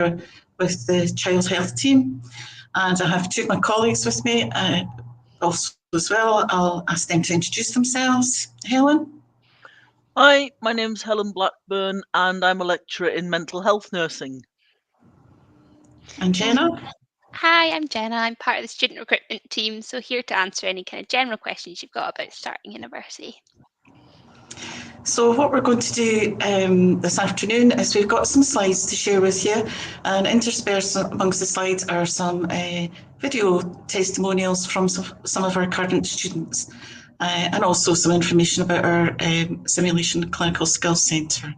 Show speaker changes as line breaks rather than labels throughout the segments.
with the child health team, and I have two of my colleagues with me also as well. I'll ask them to introduce themselves. Helen?
Hi, my name's Helen Blackburn and I'm a lecturer in mental health nursing.
And Jenna?
Hi, I'm Jenna. I'm part of the student recruitment team, so here to answer any kind of general questions you've got about starting university.
So what we're going to do this afternoon is we've got some slides to share with you, and interspersed amongst the slides are some video testimonials from some of our current students, and also some information about our Simulation Clinical Skills Centre.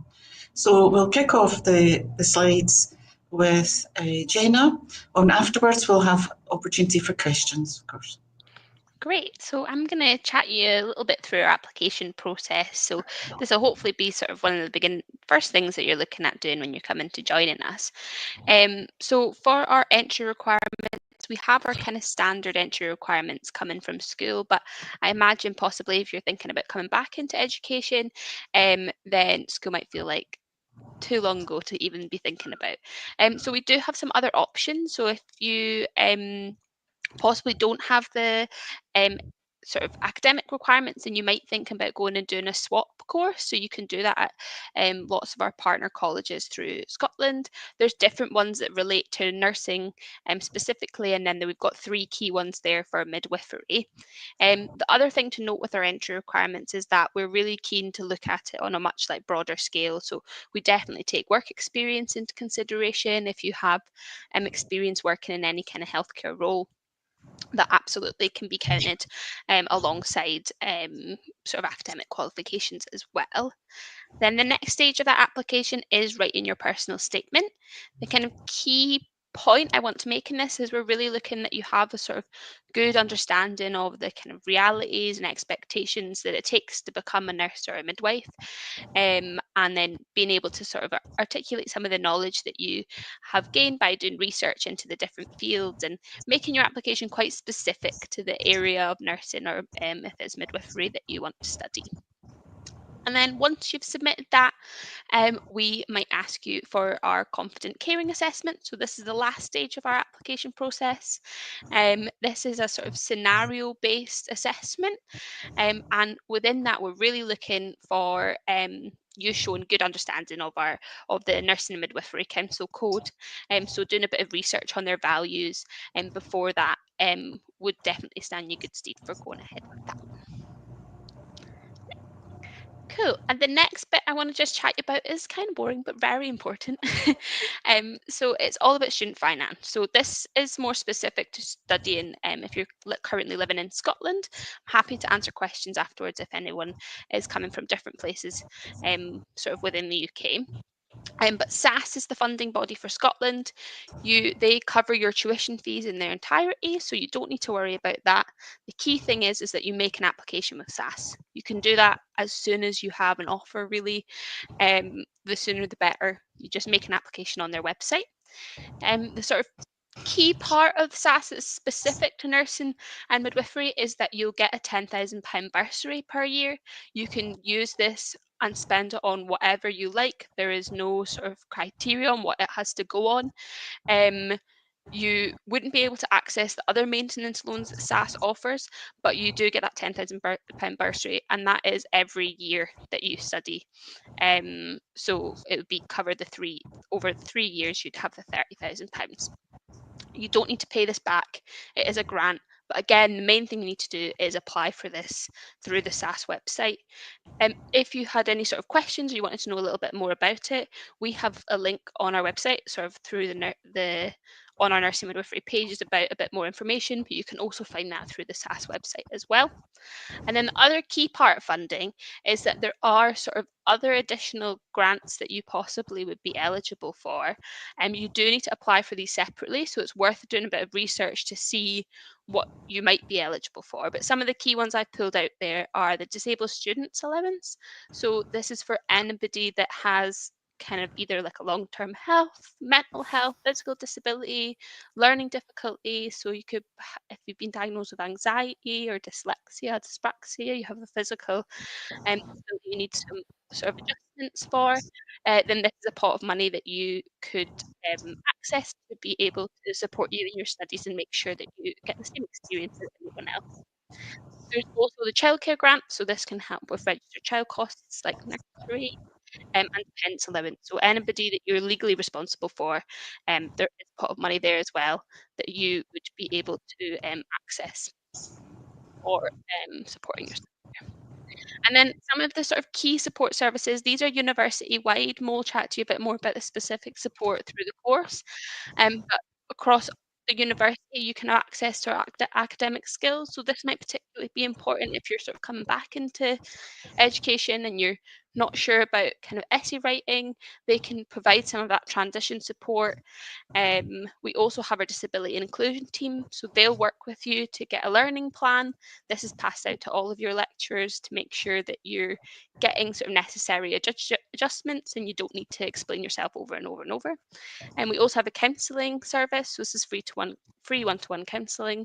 So we'll kick off the slides with Jenna, and afterwards we'll have opportunity for questions, of course.
Great. So I'm going to chat you a little bit through our application process. So this will hopefully be sort of one of the first things that you're looking at doing when you're coming to joining us. So for our entry requirements, we have our kind of standard entry requirements coming from school, but I imagine possibly if you're thinking about coming back into education, then school might feel like too long ago to even be thinking about. So we do have some other options. So if you possibly don't have the sort of academic requirements, and you might think about going and doing a swap course. So you can do that at lots of our partner colleges through Scotland. There's different ones that relate to nursing specifically, and then we've got 3 key ones there for midwifery. The other thing to note with our entry requirements is that we're really keen to look at it on a much broader scale. So we definitely take work experience into consideration. If you have experience working in any kind of healthcare role, that absolutely can be counted alongside sort of academic qualifications as well. Then the next stage of that application is writing your personal statement. The kind of key point I want to make in this is we're really looking that you have a sort of good understanding of the kind of realities and expectations that it takes to become a nurse or a midwife, and then being able to sort of articulate some of the knowledge that you have gained by doing research into the different fields, and making your application quite specific to the area of nursing or if it's midwifery that you want to study. And then once you've submitted that, we might ask you for our confident caring assessment. So this is the last stage of our application process. This is a sort of scenario-based assessment. And within that, we're really looking for you showing good understanding of the Nursing and Midwifery Council Code. So doing a bit of research on their values and before that would definitely stand you good stead for going ahead with that. Cool. And the next bit I want to just chat about is kind of boring, but very important. So it's all about student finance. So this is more specific to studying if you're currently living in Scotland. I'm happy to answer questions afterwards if anyone is coming from different places sort of within the UK. But SAS is the funding body for Scotland. They cover your tuition fees in their entirety, so you don't need to worry about that. The key thing is that you make an application with SAS. You can do that as soon as you have an offer, really. The sooner the better. You just make an application on their website. The sort of key part of SAS that's specific to nursing and midwifery is that you'll get a £10,000 bursary per year. You can use this and spend it on whatever you like. There is no sort of criteria on what it has to go on. You wouldn't be able to access the other maintenance loans that SAS offers, but you do get that £10,000 bursary, and that is every year that you study. So it would be covered over 3 years. You'd have the £30,000. You don't need to pay this back. It is a grant. But again, the main thing you need to do is apply for this through the SAS website. If you had any sort of questions or you wanted to know a little bit more about it, we have a link on our website, sort of through on our nursing midwifery pages about a bit more information, but you can also find that through the SAS website as well. And then the other key part of funding is that there are sort of other additional grants that you possibly would be eligible for. And you do need to apply for these separately, so it's worth doing a bit of research to see what you might be eligible for. But some of the key ones I've pulled out there are the Disabled Students Allowance. So this is for anybody that has kind of either like a long-term health, mental health, physical disability, learning difficulty. So you could, if you've been diagnosed with anxiety or dyslexia, dyspraxia, you have a physical disability you need some sort of adjustments for, then this is a pot of money that you could access to be able to support you in your studies and make sure that you get the same experience as anyone else. There's also the childcare grant, so this can help with registered child costs like nursery and parents' allowance. So anybody that you're legally responsible for, there is a pot of money there as well that you would be able to access for supporting yourself. And then some of the sort of key support services, these are university-wide. Mo will chat to you a bit more about the specific support through the course. But across the university, you can have access to academic skills. So this might particularly be important if you're sort of coming back into education and you're not sure about kind of essay writing. They can provide some of that transition support. We also have our disability and inclusion team, so they'll work with you to get a learning plan. This is passed out to all of your lecturers to make sure that you're getting sort of necessary adjustments and you don't need to explain yourself over and over and over. And we also have a counselling service, so this is free one-to-one counselling.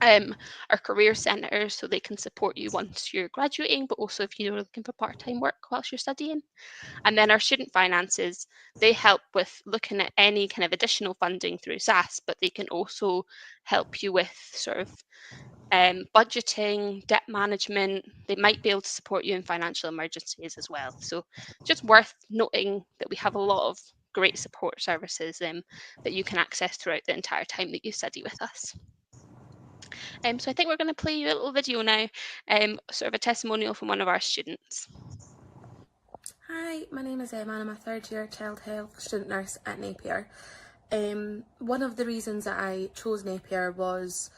Our career centres, so they can support you once you're graduating, but also if you're looking for part-time work whilst you're studying. And then our student finances, they help with looking at any kind of additional funding through SAS, but they can also help you with sort of budgeting, debt management. They might be able to support you in financial emergencies as well. So just worth noting that we have a lot of great support services that you can access throughout the entire time that you study with us. So I think we're going to play you a little video now, sort of a testimonial from one of our students.
Hi, my name is Emma and I'm a third year child health student nurse at Napier. One of the reasons that I chose Napier was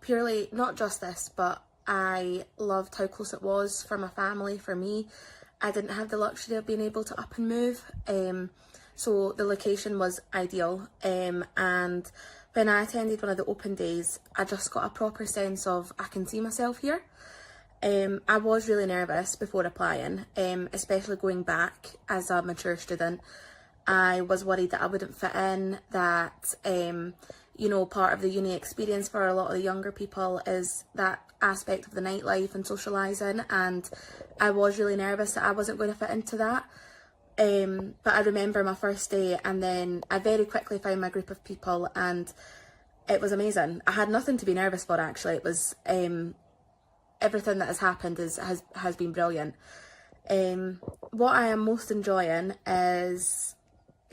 purely, not just this, but I loved how close it was for my family, for me. I didn't have the luxury of being able to up and move, so the location was ideal, and when I attended one of the open days, I just got a proper sense of I can see myself here. I was really nervous before applying, especially going back as a mature student. I was worried that I wouldn't fit in, that part of the uni experience for a lot of the younger people is that aspect of the nightlife and socialising, and I was really nervous that I wasn't going to fit into that. But I remember my first day, and then I very quickly found my group of people, and it was amazing. I had nothing to be nervous for, actually. It was everything that has happened has been brilliant. What I am most enjoying is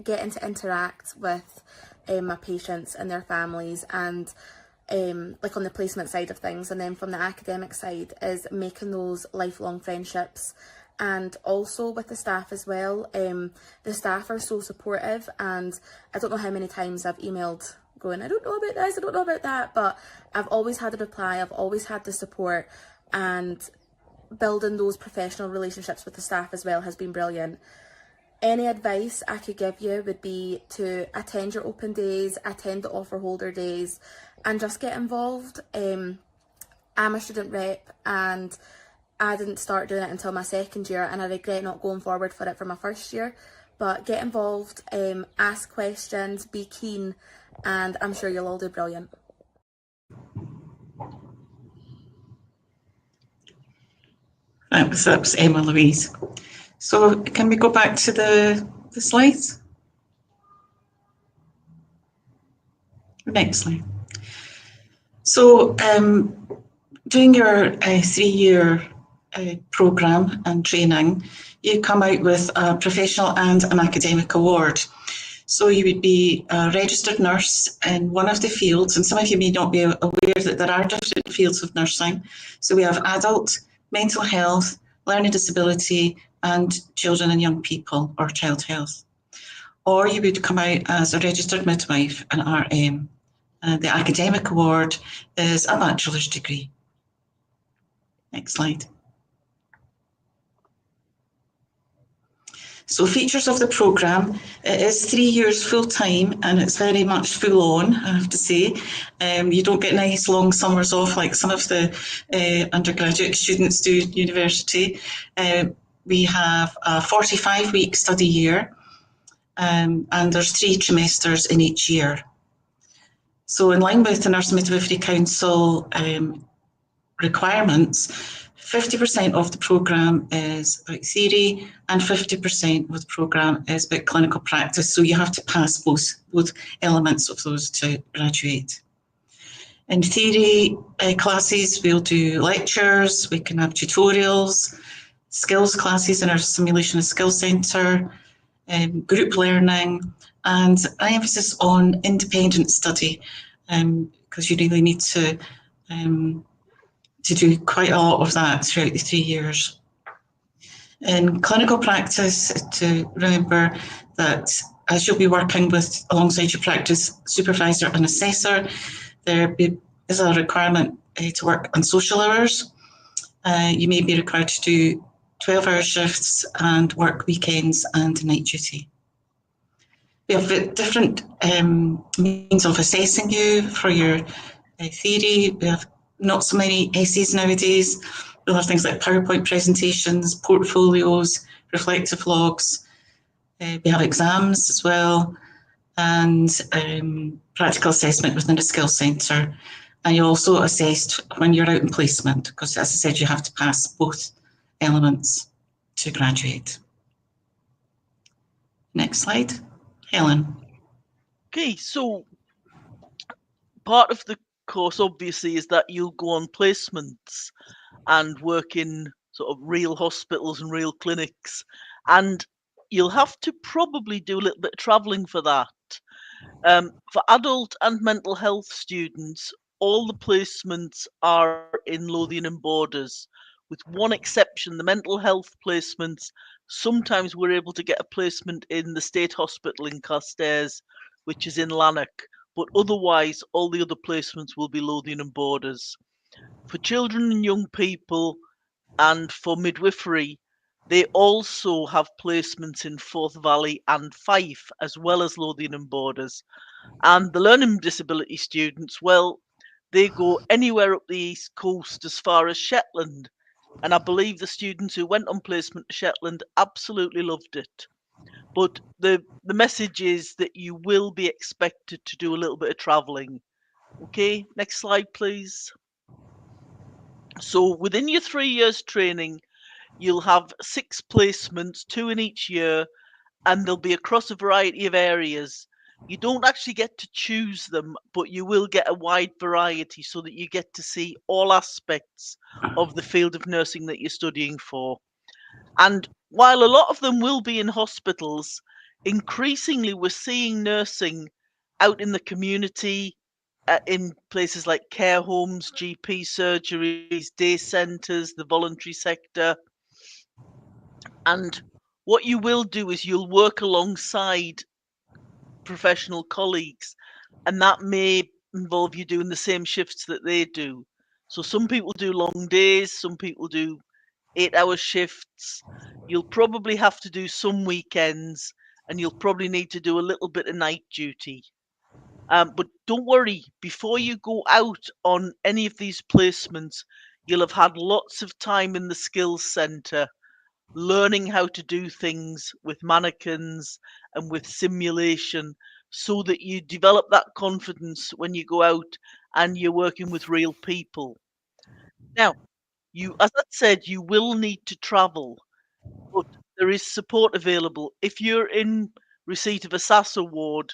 getting to interact with my patients and their families, and like on the placement side of things, and then from the academic side is making those lifelong friendships. And also with the staff as well. The staff are so supportive, and I don't know how many times I've emailed going, I don't know about this, I don't know about that, but I've always had a reply, I've always had the support, and building those professional relationships with the staff as well has been brilliant. Any advice I could give you would be to attend your open days, attend the offer holder days, and just get involved. I'm a student rep, and I didn't start doing it until my second year, and I regret not going forward for it for my first year. But get involved, ask questions, be keen, and I'm sure you'll all do brilliant.
That was Emma Louise. So can we go back to the slides? Next slide. So during your 3-year programme and training, you come out with a professional and an academic award. So you would be a registered nurse in one of the fields, and some of you may not be aware that there are different fields of nursing. So we have adult, mental health, learning disability, and children and young people, or child health. Or you would come out as a registered midwife, an RM. The academic award is a bachelor's degree. Next slide. So features of the programme, it is 3 years full time, and it's very much full on, I have to say. You don't get nice long summers off like some of the undergraduate students do at university. we have a 45-week study year, and there's 3 trimesters in each year. So in line with the Nursing and Midwifery Council requirements, 50% of the programme is about theory and 50% of the programme is about clinical practice. So you have to pass both elements of those to graduate. In theory classes, we'll do lectures, we can have tutorials, skills classes in our Simulation and Skills Centre, group learning, and an emphasis on independent study, because you really need to do quite a lot of that throughout the 3 years. In clinical practice, to remember that as you'll be working alongside your practice supervisor and assessor, there is a requirement to work on social hours. You may be required to do 12-hour shifts and work weekends and night duty. We have different means of assessing you for your theory. We have not so many essays nowadays. We'll have things like PowerPoint presentations, portfolios, reflective logs. We have exams as well, and practical assessment within the skills centre. And you're also assessed when you're out in placement, because as I said, you have to pass both elements to graduate. Next slide. Helen.
Okay, so part of the course obviously is that you'll go on placements and work in sort of real hospitals and real clinics, and you'll have to probably do a little bit of travelling for that. For adult and mental health students, all the placements are in Lothian and Borders, with one exception. The mental health placements, sometimes we're able to get a placement in the State Hospital in Carstairs, which is in Lanark, but otherwise all the other placements will be Lothian and Borders. For children and young people and for midwifery, they also have placements in Forth Valley and Fife, as well as Lothian and Borders. And the learning disability students, well, they go anywhere up the East Coast as far as Shetland. And I believe the students who went on placement to Shetland absolutely loved it. But the message is that you will be expected to do a little bit of travelling. Okay, next slide, please. So within your 3 years training, you'll have 6 placements, 2 in each year, and they'll be across a variety of areas. You don't actually get to choose them, but you will get a wide variety so that you get to see all aspects of the field of nursing that you're studying for. And while a lot of them will be in hospitals, increasingly we're seeing nursing out in the community, in places like care homes, GP surgeries, day centres, the voluntary sector. And what you will do is you'll work alongside professional colleagues, and that may involve you doing the same shifts that they do. So some people do long days, some people do 8-hour shifts. You'll probably have to do some weekends, and you'll probably need to do a little bit of night duty. But don't worry, before you go out on any of these placements, you'll have had lots of time in the skills centre learning how to do things with mannequins and with simulation, so that you develop that confidence when you go out and you're working with real people. Now, as I said, you will need to travel, but there is support available. If you're in receipt of a SAS award,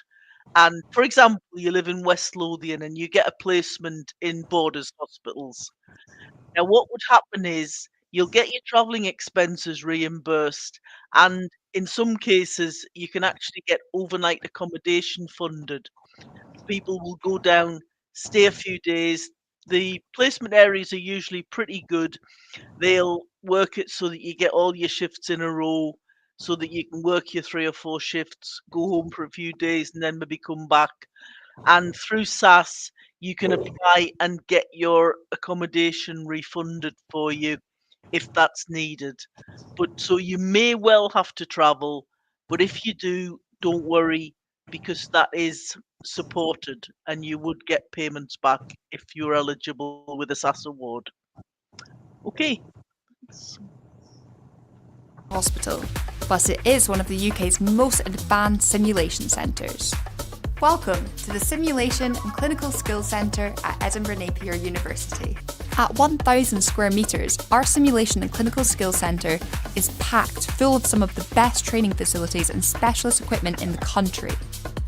and for example, you live in West Lothian and you get a placement in Borders hospitals. Now, what would happen is you'll get your travelling expenses reimbursed, and in some cases, you can actually get overnight accommodation funded. People will go down, stay a few days. The placement areas are usually pretty good. They'll work it so that you get all your shifts in a row, so that you can work your 3 or 4 shifts, go home for a few days, and then maybe come back. And through SAS, you can apply and get your accommodation refunded for you if that's needed. But so you may well have to travel, but if you do, don't worry, because that is supported and you would get payments back if you're eligible with a SAS award. Okay.
hospital, but it is one of the UK's most advanced simulation centres. Welcome to the Simulation and Clinical Skills Centre at Edinburgh Napier University. At 1,000 square metres, our Simulation and Clinical Skills Centre is packed full of some of the best training facilities and specialist equipment in the country.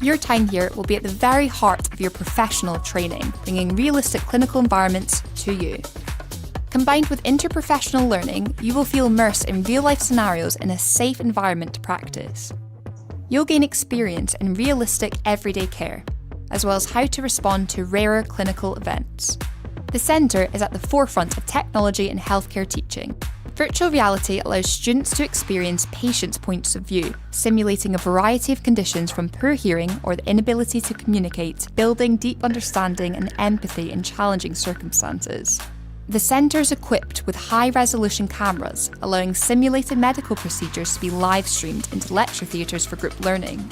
Your time here will be at the very heart of your professional training, bringing realistic clinical environments to you. Combined with interprofessional learning, you will feel immersed in real-life scenarios in a safe environment to practice. You'll gain experience in realistic everyday care, as well as how to respond to rarer clinical events. The centre is at the forefront of technology and healthcare teaching. Virtual reality allows students to experience patients' points of view, simulating a variety of conditions from poor hearing or the inability to communicate, building deep understanding and empathy in challenging circumstances. The centre is equipped with high-resolution cameras, allowing simulated medical procedures to be live-streamed into lecture theatres for group learning.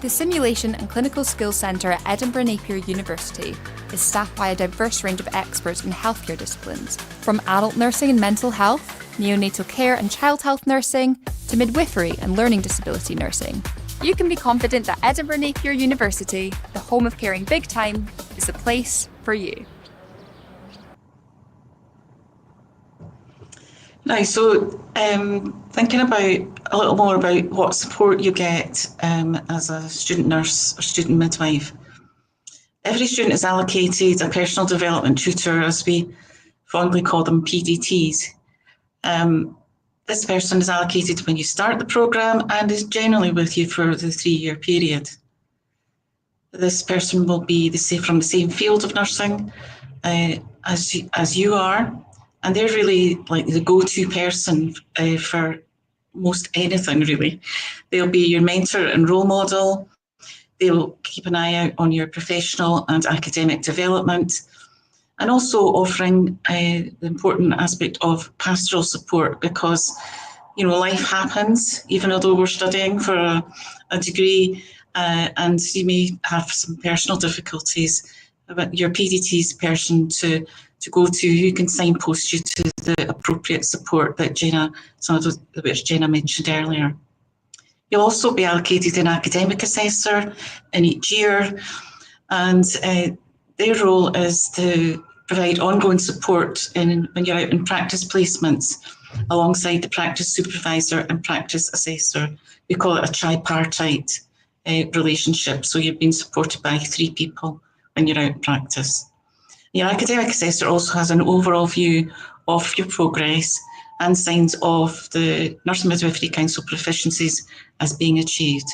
The Simulation and Clinical Skills Centre at Edinburgh Napier University is staffed by a diverse range of experts in healthcare disciplines, from adult nursing and mental health, neonatal care and child health nursing, to midwifery and learning disability nursing. You can be confident that Edinburgh Napier University, the home of caring big time, is the place for you.
Now, so thinking about a little more about what support you get as a student nurse or student midwife. Every student is allocated a personal development tutor, as we fondly call them, PDTs. This person is allocated when you start the programme and is generally with you for the 3-year period. This person will be from the same field of nursing as you are. And they're really like the go-to person for most anything, really. They'll be your mentor and role model. They'll keep an eye out on your professional and academic development, and also offering the important aspect of pastoral support, because, you know, life happens, even although we're studying for a degree, and you may have some personal difficulties. But your PDT is the person to go to who can signpost you to the appropriate support that which Jenna mentioned earlier. You'll also be allocated an academic assessor in each year, and their role is to provide ongoing support when you're out in practice placements alongside the practice supervisor and practice assessor. We call it a tripartite relationship, so you're being supported by 3 people when you're out in practice. Your academic assessor also has an overall view of your progress and signs off the Nursing and Midwifery Council proficiencies as being achieved.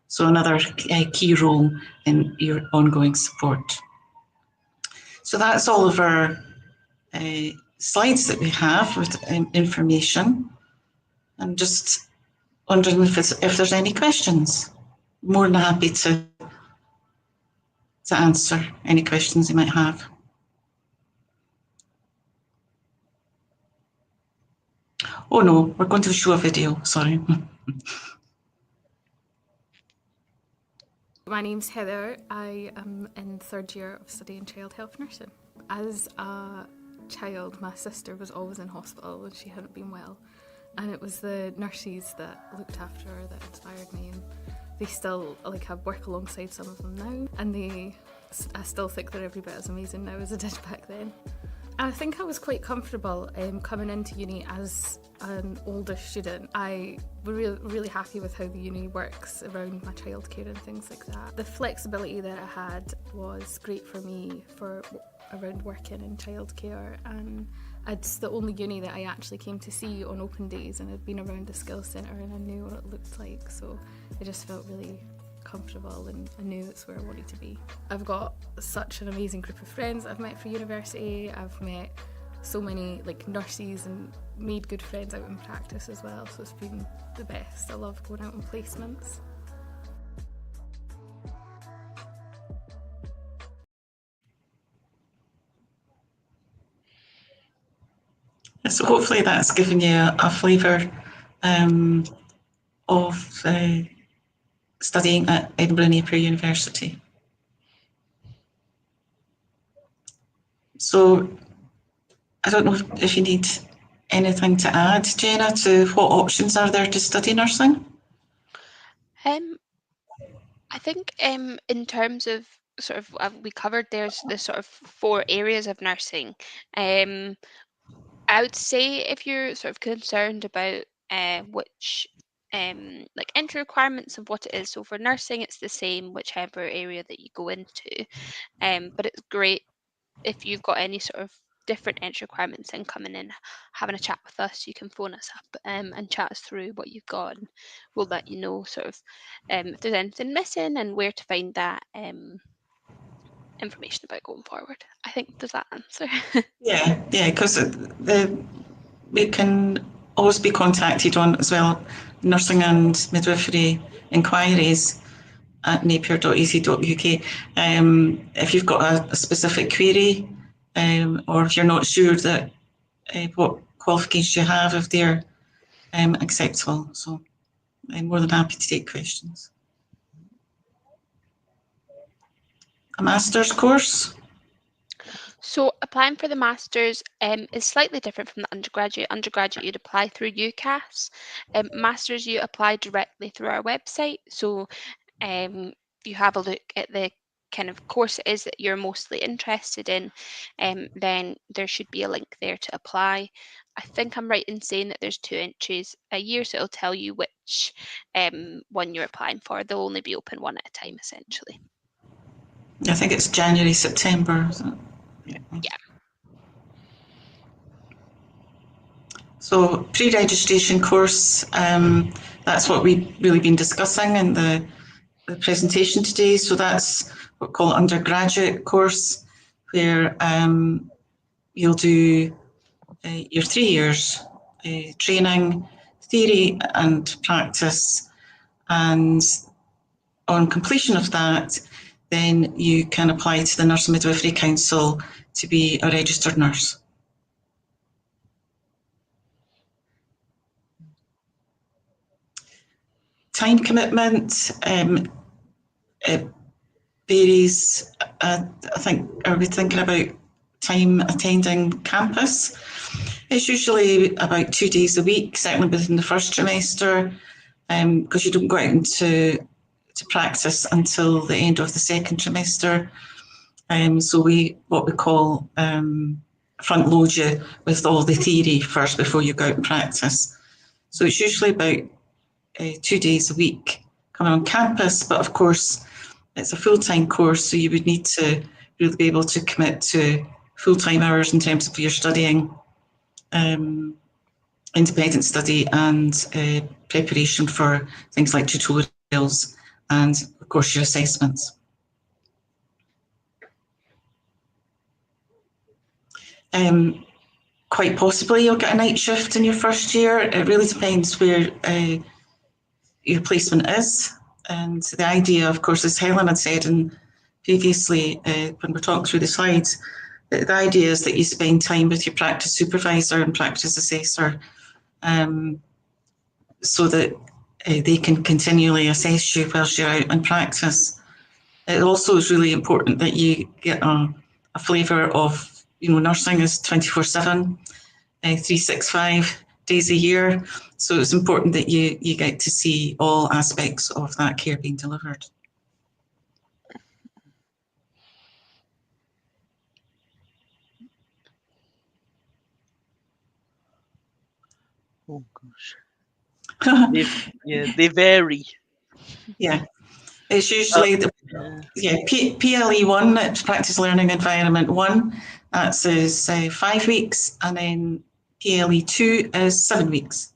So another key role in your ongoing support. So that's all of our slides that we have with information. I'm just wondering if there's any questions. More than happy to answer any questions you might have. Oh no, we're going to show a video, sorry.
My name's Heather. I am in 3rd year of studying child health nursing. As a child, my sister was always in hospital when she hadn't been well, and it was the nurses that looked after her that inspired me, and they still, like, I work alongside some of them now, and I still think they're every bit as amazing now as I did back then. I think I was quite comfortable coming into uni as an older student. I was really happy with how the uni works around my childcare and things like that. The flexibility that I had was great for me around working in childcare, and it's the only uni that I actually came to see on open days, and I'd been around the skills centre and I knew what it looked like, so I just felt really comfortable and I knew that's where I wanted to be. I've got such an amazing group of friends I've met for university. I've met so many nurses and made good friends out in practice as well, so it's been the best. I love going out on placements.
So hopefully that's given you a flavour of studying at Edinburgh Napier University. So I don't know if you need anything to add, Jenna, to what options are there to study nursing?
I think in terms of sort of we covered there's the sort of 4 areas of nursing. I would say if you're sort of concerned about which like entry requirements of what it is. So for nursing, it's the same whichever area that you go into. But it's great if you've got any sort of different entry requirements and coming in, having a chat with us, you can phone us up and chat us through what you've got, and we'll let you know sort of if there's anything missing and where to find that information about going forward. I think, does that answer?
Yeah, because we can always be contacted on as well, nursing and midwifery inquiries at napier.ac.uk. If you've got a specific query, or if you're not sure that what qualifications you have, if they're acceptable. So I'm more than happy to take questions. A master's course?
So applying for the Masters is slightly different from the undergraduate. Undergraduate, you'd apply through UCAS. Masters, you apply directly through our website. So if you have a look at the kind of course it is that you're mostly interested in, then there should be a link there to apply. I think I'm right in saying that there's 2 entries a year, so it'll tell you which one you're applying for. They'll only be open one at a time, essentially.
I think it's January, September, isn't it?
Yeah.
So pre-registration course, that's what we've really been discussing in the presentation today. So that's what we call undergraduate course, where you'll do your 3 years training, theory and practice, and on completion of that, then you can apply to the Nursing and Midwifery Council to be a registered nurse. Time commitment, it varies. I think, are we thinking about time attending campus? It's usually about 2 days a week, certainly within the first trimester, because you don't go out into practice until the end of the second trimester. So what we call front load you with all the theory first before you go out and practice. So it's usually about 2 days a week coming on campus, but of course it's a full-time course, so you would need to really be able to commit to full-time hours in terms of your studying, independent study and preparation for things like tutorials and of course your assessments. Quite possibly you'll get a night shift in your first year. It really depends where your placement is. And the idea, of course, as Helen had said previously when we're talking through the slides, the idea is that you spend time with your practice supervisor and practice assessor so that they can continually assess you whilst you're out in practice. It also is really important that you get a flavour of, nursing is 24/7, 365 days a year. So it's important that you get to see all aspects of that care being delivered.
Oh gosh. They vary.
Yeah. It's usually PLE1, it's Practice Learning Environment 1, that's 5 weeks, and then PLE2 is 7 weeks.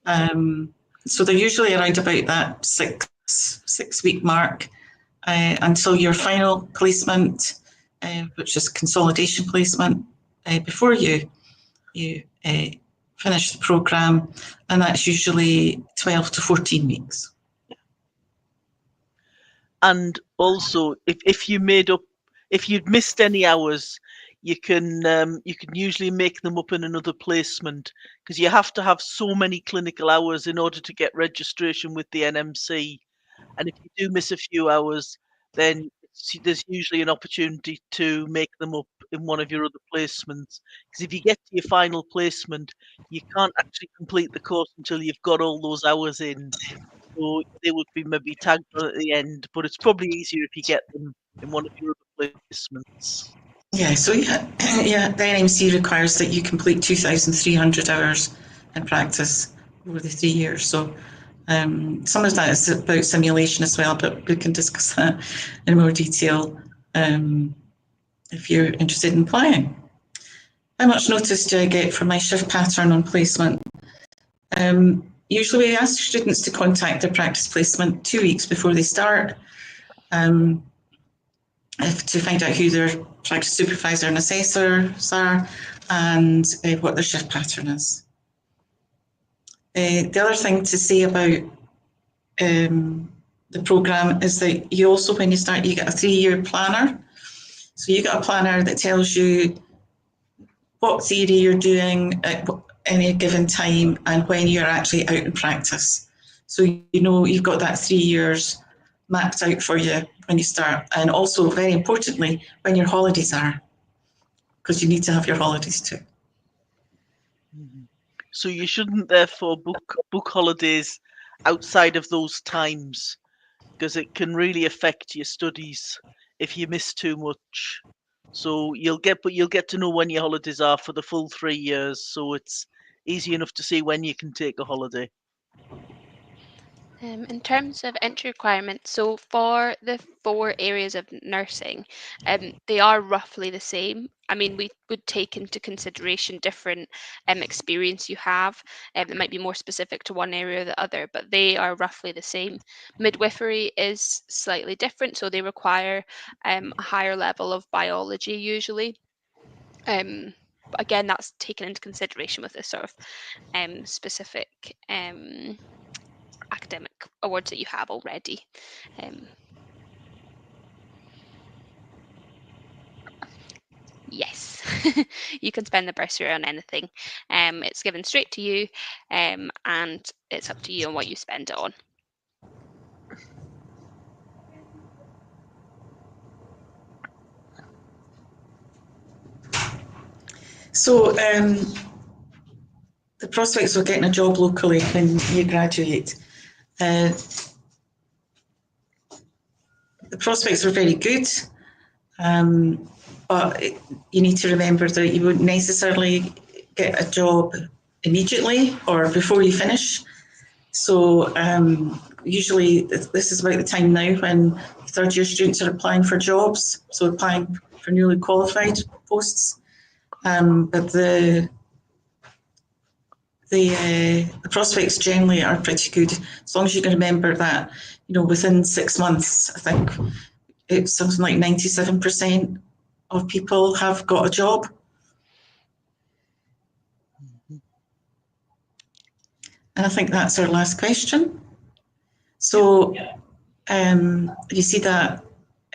So they're usually around about that six week mark until your final placement, which is consolidation placement, before you finish the programme, and that's usually 12 to 14 weeks.
And also, if you'd missed any hours, you can usually make them up in another placement, because you have to have so many clinical hours in order to get registration with the NMC. And if you do miss a few hours, then there's usually an opportunity to make them up in one of your other placements. Because if you get to your final placement, you can't actually complete the course until you've got all those hours in. So they would be maybe tagged on at the end, but it's probably easier if you get them in one of your other placements.
Yeah, so yeah, the NMC requires that you complete 2,300 hours in practice over the 3 years. So some of that is about simulation as well, but we can discuss that in more detail if you're interested in applying. How much notice do I get for my shift pattern on placement? Usually we ask students to contact their practice placement 2 weeks before they start to find out who their practice supervisor and assessors are and what their shift pattern is. The other thing to say about the programme is that you also, when you start, you get a 3-year planner. So you get a planner that tells you what theory you're doing at any given time and when you're actually out in practice. So you know you've got that 3 years mapped out for you when you start, and also very importantly when your holidays are, because you need to have your holidays too.
So you shouldn't therefore book holidays outside of those times, because it can really affect your studies if you miss too much. So you'll get to know when your holidays are for the full 3 years, so it's easy enough to see when you can take a holiday.
In terms of entry requirements, so for the 4 areas of nursing, they are roughly the same. I mean, we would take into consideration different experience you have. It might be more specific to one area or the other, but they are roughly the same. Midwifery is slightly different, so they require a higher level of biology usually. But again, that's taken into consideration with this sort of specific academic awards that you have already. Yes, you can spend the bursary on anything. It's given straight to you, and it's up to you on what you spend it on.
So the prospects of getting a job locally when you graduate. The prospects are very good, but you need to remember that you won't necessarily get a job immediately or before you finish. So usually this is about the time now when 3rd year students are applying for jobs, so applying for newly qualified posts. But the prospects generally are pretty good, as long as you can remember that, you know, within 6 months, I think it's something like 97% of people have got a job. And I think that's our last question. So you see that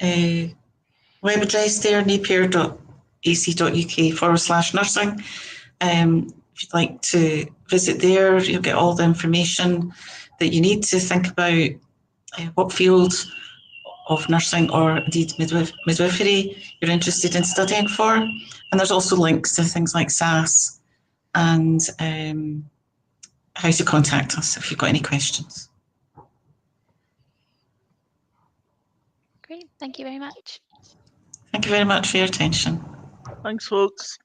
web address there, napier.ac.uk/nursing. If you'd like to visit there, you'll get all the information that you need to think about what field of nursing or indeed midwifery you're interested in studying for. And there's also links to things like SAS and how to contact us if you've got any questions.
Great, thank you very much.
Thank you very much for your attention.
Thanks, folks.